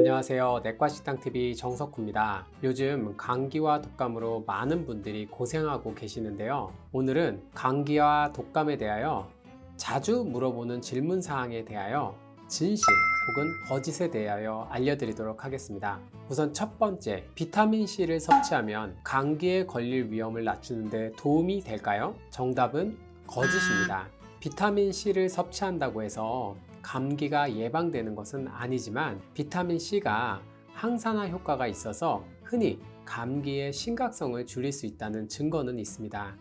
안녕하세요. 내과식당TV 정석후입니다. 요즘 감기와 독감으로 많은 분들이 고생하고 계시는데요. 오늘은 감기와 독감에 대하여 자주 물어보는 질문사항에 대하여 진실 혹은 거짓에 대하여 알려드리도록 하겠습니다. 우선 첫 번째, 비타민C를 섭취하면 감기에 걸릴 위험을 낮추는데 도움이 될까요? 정답은 거짓입니다. 비타민C를 섭취한다고 해서 감기가 예방되는 것은 아니지만 비타민C가 항산화 효과가 있어서 흔히 감기의 심각성을 줄일 수 있다는 증거는 있습니다.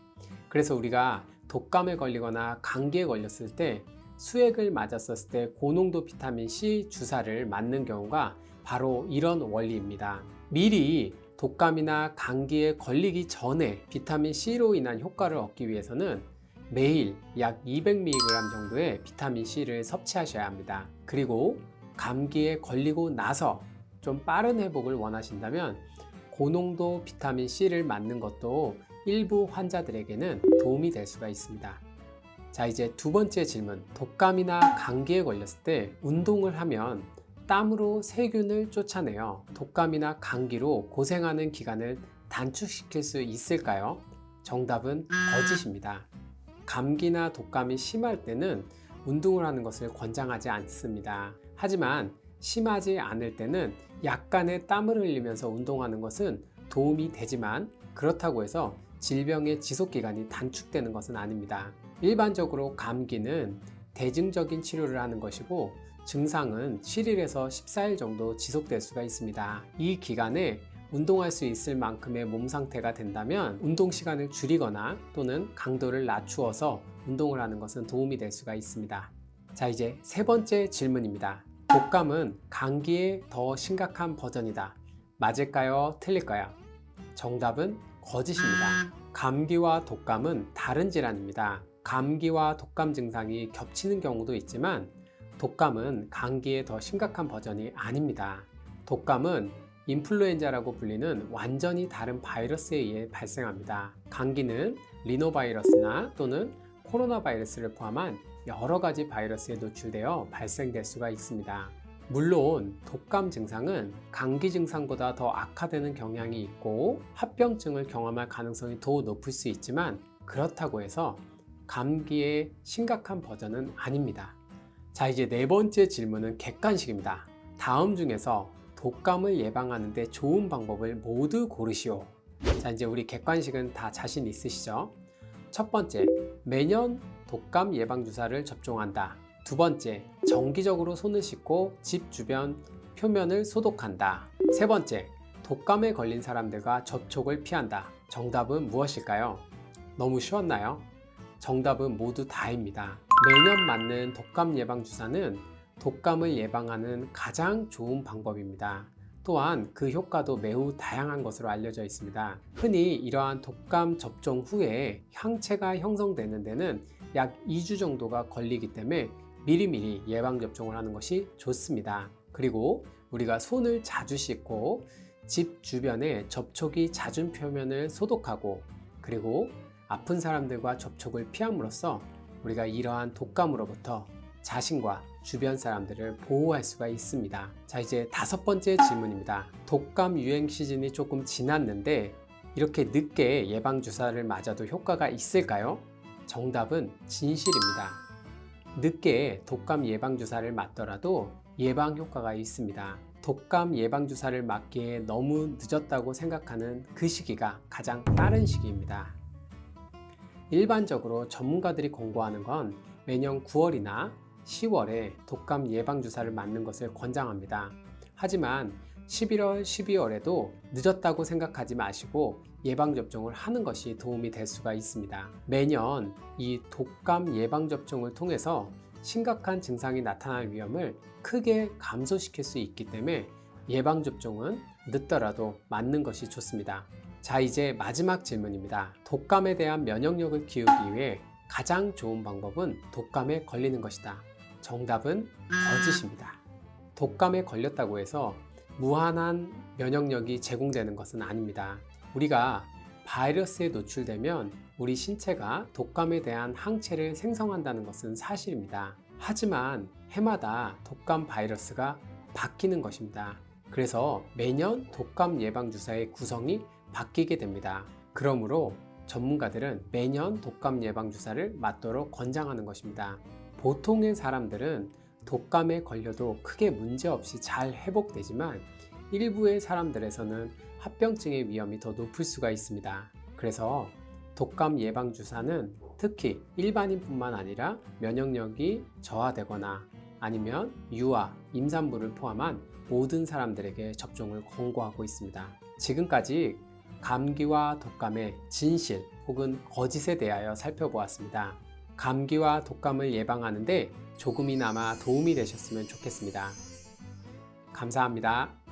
그래서 우리가 독감에 걸리거나 감기에 걸렸을 때 수액을 맞았을 때 고농도 비타민C 주사를 맞는 경우가 바로 이런 원리입니다. 미리 독감이나 감기에 걸리기 전에 비타민C로 인한 효과를 얻기 위해서는 매일 약 200mg 정도의 비타민C를 섭취하셔야 합니다. 그리고 감기에 걸리고 나서 좀 빠른 회복을 원하신다면 고농도 비타민C를 맞는 것도 일부 환자들에게는 도움이 될 수가 있습니다. 자, 이제 두 번째 질문. 독감이나 감기에 걸렸을 때 운동을 하면 땀으로 세균을 쫓아내어 독감이나 감기로 고생하는 기간을 단축시킬 수 있을까요? 정답은 거짓입니다. 감기나 독감이 심할 때는 운동을 하는 것을 권장하지 않습니다. 하지만 심하지 않을 때는 약간의 땀을 흘리면서 운동하는 것은 도움이 되지만 그렇다고 해서 질병의 지속기간이 단축되는 것은 아닙니다. 일반적으로 감기는 대증적인 치료를 하는 것이고 증상은 7일에서 14일 정도 지속될 수가 있습니다. 이 기간에 운동할 수 있을 만큼의 몸 상태가 된다면 운동 시간을 줄이거나 또는 강도를 낮추어서 운동을 하는 것은 도움이 될 수가 있습니다. 자, 이제 세 번째 질문입니다. 독감은 감기의 더 심각한 버전이다. 맞을까요? 틀릴까요? 정답은 거짓입니다. 감기와 독감은 다른 질환입니다. 감기와 독감 증상이 겹치는 경우도 있지만 독감은 감기의 더 심각한 버전이 아닙니다. 독감은 인플루엔자라고 불리는 완전히 다른 바이러스에 의해 발생합니다. 감기는 리노바이러스나 또는 코로나 바이러스를 포함한 여러 가지 바이러스에 노출되어 발생될 수가 있습니다. 물론 독감 증상은 감기 증상보다 더 악화되는 경향이 있고 합병증을 경험할 가능성이 더 높을 수 있지만 그렇다고 해서 감기의 심각한 버전은 아닙니다. 자, 이제 네 번째 질문은 객관식입니다. 다음 중에서 독감을 예방하는 데 좋은 방법을 모두 고르시오. 자, 이제 우리 객관식은 다 자신 있으시죠? 첫 번째, 매년 독감 예방주사를 접종한다. 두 번째, 정기적으로 손을 씻고 집 주변 표면을 소독한다. 세 번째, 독감에 걸린 사람들과 접촉을 피한다. 정답은 무엇일까요? 너무 쉬웠나요? 정답은 모두 다입니다. 매년 맞는 독감 예방주사는 독감을 예방하는 가장 좋은 방법입니다. 또한 그 효과도 매우 다양한 것으로 알려져 있습니다. 흔히 이러한 독감 접종 후에 항체가 형성되는 데는 약 2주 정도가 걸리기 때문에 미리미리 예방접종을 하는 것이 좋습니다. 그리고 우리가 손을 자주 씻고 집 주변에 접촉이 잦은 표면을 소독하고 그리고 아픈 사람들과 접촉을 피함으로써 우리가 이러한 독감으로부터 자신과 주변 사람들을 보호할 수가 있습니다. 자, 이제 다섯 번째 질문입니다. 독감 유행 시즌이 조금 지났는데 이렇게 늦게 예방주사를 맞아도 효과가 있을까요? 정답은 진실입니다. 늦게 독감 예방주사를 맞더라도 예방 효과가 있습니다. 독감 예방주사를 맞기에 너무 늦었다고 생각하는 그 시기가 가장 빠른 시기입니다. 일반적으로 전문가들이 권고하는 건 매년 9월이나 10월에 독감 예방주사를 맞는 것을 권장합니다. 하지만 11월, 12월에도 늦었다고 생각하지 마시고 예방접종을 하는 것이 도움이 될 수가 있습니다. 매년 이 독감 예방접종을 통해서 심각한 증상이 나타날 위험을 크게 감소시킬 수 있기 때문에 예방접종은 늦더라도 맞는 것이 좋습니다. 자, 이제 마지막 질문입니다. 독감에 대한 면역력을 키우기 위해 가장 좋은 방법은 독감에 걸리는 것이다. 정답은 거짓입니다. 독감에 걸렸다고 해서 무한한 면역력이 제공되는 것은 아닙니다. 우리가 바이러스에 노출되면 우리 신체가 독감에 대한 항체를 생성한다는 것은 사실입니다. 하지만 해마다 독감 바이러스가 바뀌는 것입니다. 그래서 매년 독감 예방 주사의 구성이 바뀌게 됩니다. 그러므로 전문가들은 매년 독감 예방 주사를 맞도록 권장하는 것입니다. 보통의 사람들은 독감에 걸려도 크게 문제없이 잘 회복되지만 일부의 사람들에서는 합병증의 위험이 더 높을 수가 있습니다. 그래서 독감 예방 주사는 특히 일반인뿐만 아니라 면역력이 저하되거나 아니면 유아, 임산부를 포함한 모든 사람들에게 접종을 권고하고 있습니다. 지금까지 감기와 독감의 진실 혹은 거짓에 대하여 살펴보았습니다. 감기와 독감을 예방하는데 조금이나마 도움이 되셨으면 좋겠습니다. 감사합니다.